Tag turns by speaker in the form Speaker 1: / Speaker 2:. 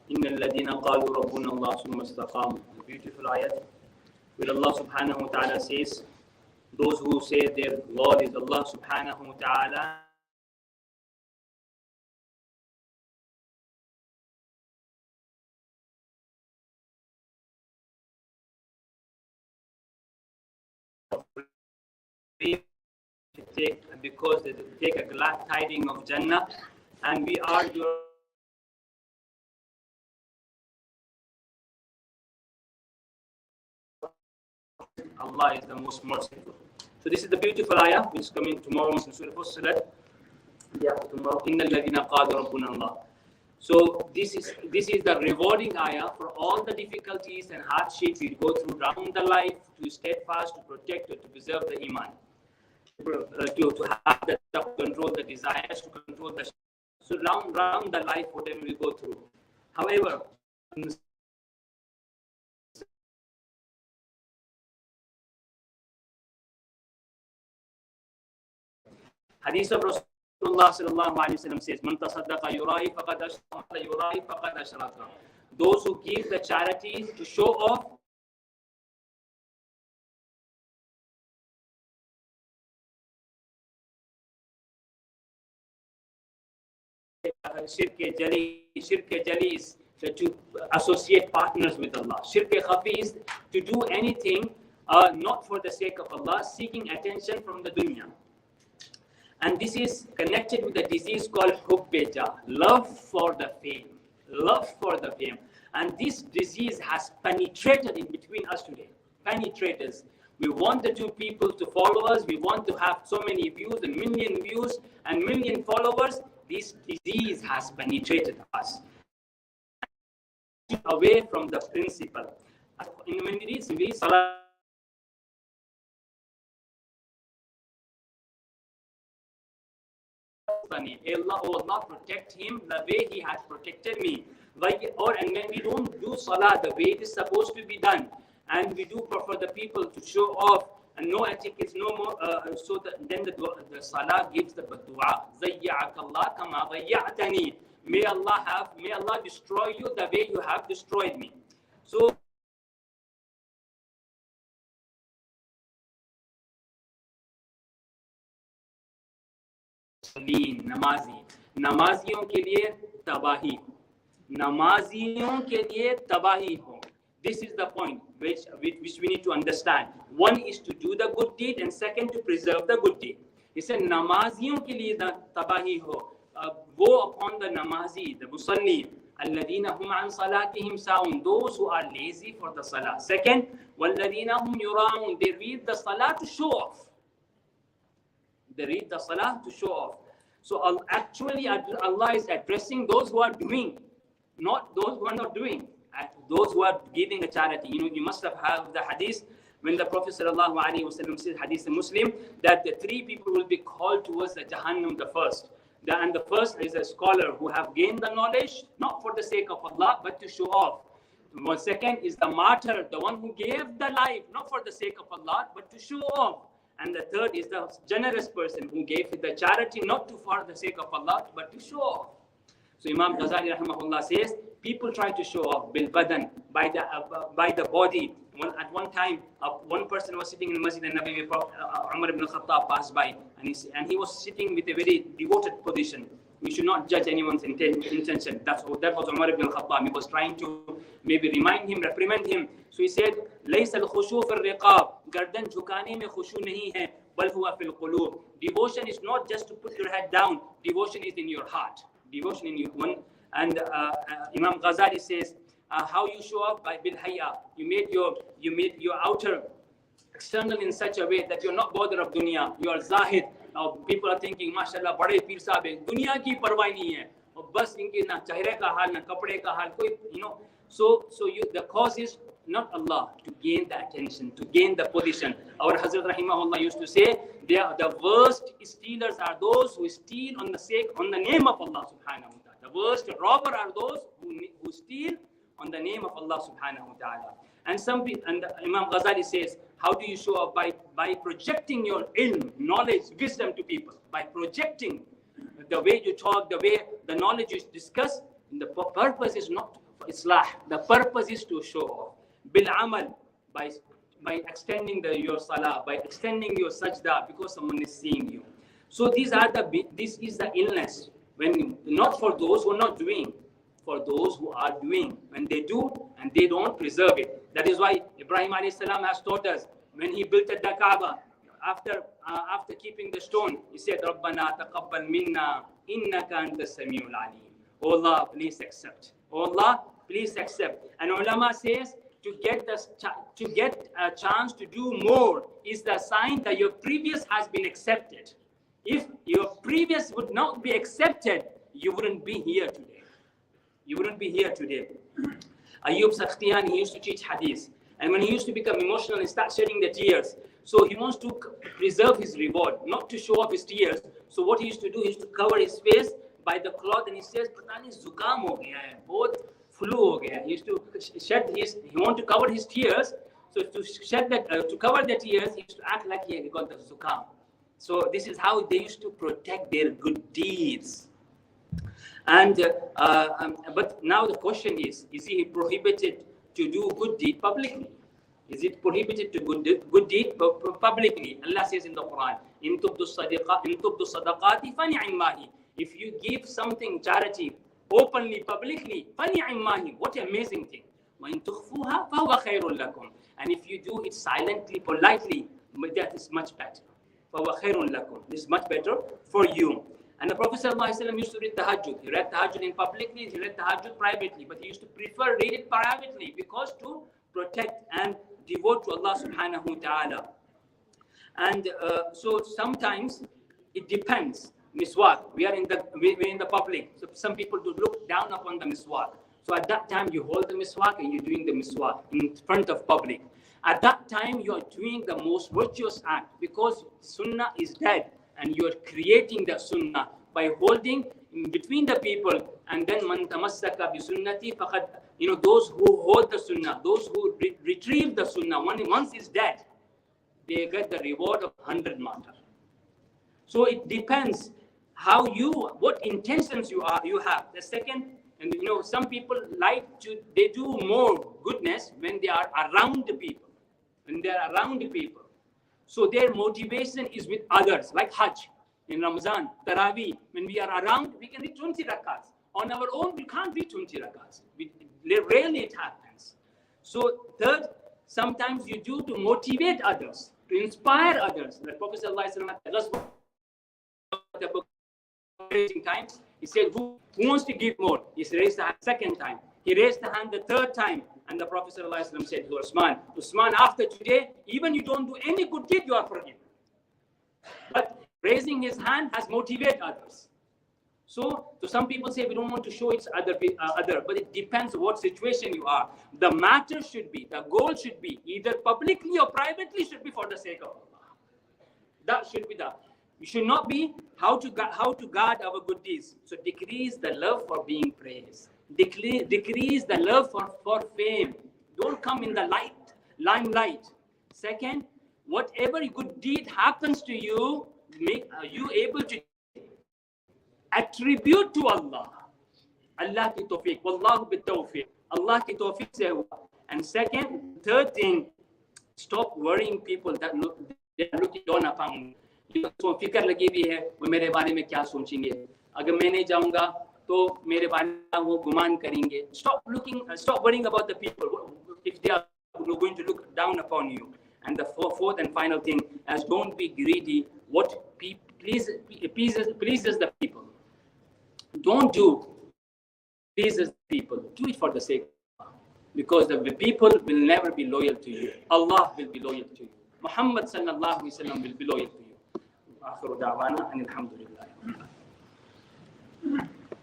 Speaker 1: إِنَّ الَّذِينَ قَالُوا رَبُّنَا اللَّهُ ثُمَّ اسْتَقَامُوا. The beautiful ayat where Allah subhanahu wa ta'ala says, those who say their Lord is Allah subhanahu wa ta'ala, because they take a glad tiding of Jannah, and we are your Allah is the most merciful. So this is the beautiful ayah which is coming tomorrow in Surah Fussilat. Tomorrow, إِنَّ الَّذِينَ قَالُوا رَبُّنَا اللَّهُ. So this is the rewarding ayah for all the difficulties and hardships we go through around the life, to steadfast, to protect, to preserve the iman, to have the control the desires, to control the so round the life, whatever we go through. However, Hadith of Rasulullah sallallahu alaihi wasallam says, "Man tasaddaqa yura'i faqad ashraka, yura'i faqad ashraka." Those who give the charities to show off, shirk jali is to associate partners with Allah. Shirk khafi is to do anything not for the sake of Allah, seeking attention from the dunya. And this is connected with a disease called hubbeja, love for the fame, love for the fame. And this disease has penetrated in between us today. Penetrators. We want the two people to follow us. We want to have so many views and million followers. This disease has penetrated us away from the principle. In when we read Salah, Allah, oh Allah, protect him the way he has protected me. And when we don't do salah the way it is supposed to be done, and we do for the people to show off, and no etiquette, no more, then the salah gives the dua. Zayya'akallah kama zayya'tani. May Allah destroy you the way you have destroyed me. So नमाजियों के लिए तबाही हो. This is the point which we need to understand. One is to do the good deed, and second to preserve the good deed. He said namaziyon ke liye tabahi ho. Woe upon the namazi, the musalli, alladhina hum an salatihim sa'un, those who are lazy for the salah. Second, walladhina hum yura'un, they read the salah to show off. They read the salah to show off. So actually Allah is addressing those who are doing, not those who are not doing. Those who are giving a charity. You must have heard the hadith when the Prophet sallallahu alaihi wasallam says, hadith in Muslim, that the three people will be called towards the Jahannam the first. And the first is a scholar who have gained the knowledge, not for the sake of Allah, but to show off. One second is the martyr, the one who gave the life, not for the sake of Allah, but to show off. And the third is the generous person who gave the charity, not for the sake of Allah, but to show off. So Imam Ghazali rahimahullah says, people try to show off bil badan, by the body. At one time, one person was sitting in Masjid al-Nabi, Umar ibn Khattab passed by, and he was sitting with a very devoted position. We should not judge anyone's intention. That was Umar ibn Khattab. He was trying to maybe remind him, reprimand him. So he said, لَيْسَ الْخُشُوْ فِي الرِّقَابِ, gardan jhukane mein khushu nahi hai, bal huwa fil qulub. Devotion is not just to put your head down. Devotion is in your heart. Devotion in your one. And Imam Ghazali says, how you show up by bil hayya. You made your outer external in such a way that you're not bothered of dunya. You are zahid. Now people are thinking, mashallah, bade peer sahab hai, dunya ki parwah nahi hai. Aur bas inke na chehre ka hal, na kapde ka hal, koi, So the cause is not Allah, to gain the attention, to gain the position. Our Hazrat Rahimahullah used to say, the worst stealers are those who steal on the name of Allah subhanahu wa ta'ala. The worst robber are those who steal on the name of Allah subhanahu wa ta'ala. And Imam Ghazali says, how do you show up? By projecting your ilm, knowledge, wisdom to people. By projecting the way you talk, the way the knowledge you discuss. The purpose is not islah. The purpose is to show off. Bil amal, by extending your salah, by extending your sajda because someone is seeing you. So this is the illness. When not for those who are not doing, for those who are doing. When they do and they don't preserve it. That is why Ibrahim alayhi salam has taught us when he built the Kaaba. After keeping the stone, he said, "Rabbana taqabbal minna innaka antas samiul alim." Oh Allah, please accept. Oh Allah, please accept. And ulama says to get a chance to do more is the sign that your previous has been accepted. If your previous would not be accepted, you wouldn't be here today. You wouldn't be here today. Ayub Sakhtiyan, he used to teach hadith. And when he used to become emotional and start shedding the tears, so he wants to preserve his reward, not to show off his tears. So what he used to do, he used to cover his face by the cloth, and he says, "Pata nahi zukam ho gaya hai, bahut flu ho gaya." He used to he wanted to cover his tears. So to cover the tears, he used to act like he got the zukam. So this is how they used to protect their good deeds. And but now the question is he prohibited to do good deed publicly? Is it prohibited to good deed publicly? Allah says in the Quran, "In tubdu sadaqati fani'immahi." If you give something charity openly, publicly, fani'immahi. What an amazing thing. وَإِن تُخْفُوهَا فَهُوَ خَيْرٌ لَكُمْ. And if you do it silently, politely, that is much better. فَهُوَ خَيْرٌ لَكُمْ. This is much better for you. And the Prophet ﷺ used to read tahajjud. He read tahajjud in publicly, he read tahajjud privately, but he used to prefer read it privately because to protect and devote to Allah subhanahu wa ta'ala. And so sometimes it depends. Miswak, we're in the public. So some people do look down upon the miswak. So at that time you hold the miswak and you're doing the miswak in front of public. At that time you are doing the most virtuous act because sunnah is dead. And you are creating the sunnah by holding in between the people. And then man tamassaka bi sunnati faqad, those who hold the sunnah, those who retrieve the sunnah, once it's dead, they get the reward of 100 martyrs. So it depends what intentions you have. The second, and some people they do more goodness when they are around the people. When they are around the people. So their motivation is with others, like Hajj in Ramadan, Taraweeh. When we are around, we can read 20 rakats. On our own, we can't read 20 rakats. Rarely it happens. So third, sometimes you do to motivate others, to inspire others. The Prophet ﷺ at the time, he said, who wants to give more? He raised the hand second time. He raised the hand the third time. And the Prophet ﷺ said to Usman, after today, even you don't do any good deed, you are forgiven. But raising his hand has motivated others. So some people say we don't want to show it's other, but it depends what situation you are. The matter should be, the goal should be, either publicly or privately, should be for the sake of Allah. That should be it should not be how to guard our good deeds. So decrease the love for being praised. Decrease the love for fame. Don't come in the limelight. Second, whatever good deed happens to you, are you able to attribute to Allah. Allah ki tawfiq. Wallahu bit tawfiq. Allah ki tawfiq se hua. And third thing, stop worrying people that they are looking down upon you. So fikr lagi bhi hai, wo mere bare mein kya sochenge. Agar main nahi jaunga, तो मेरे बारे में वो गुमान करेंगे. Stop worrying about the people if they are going to look down upon you. And the fourth and final thing is don't be greedy. What pleases the people. Don't do pleases the people. Do it for the sake of Allah. Because the people will never be loyal to you. Allah will be loyal to you. Muhammad sallallahu alaihi wasallam will be loyal to you. Akhiru da'wana and alhamdulillah.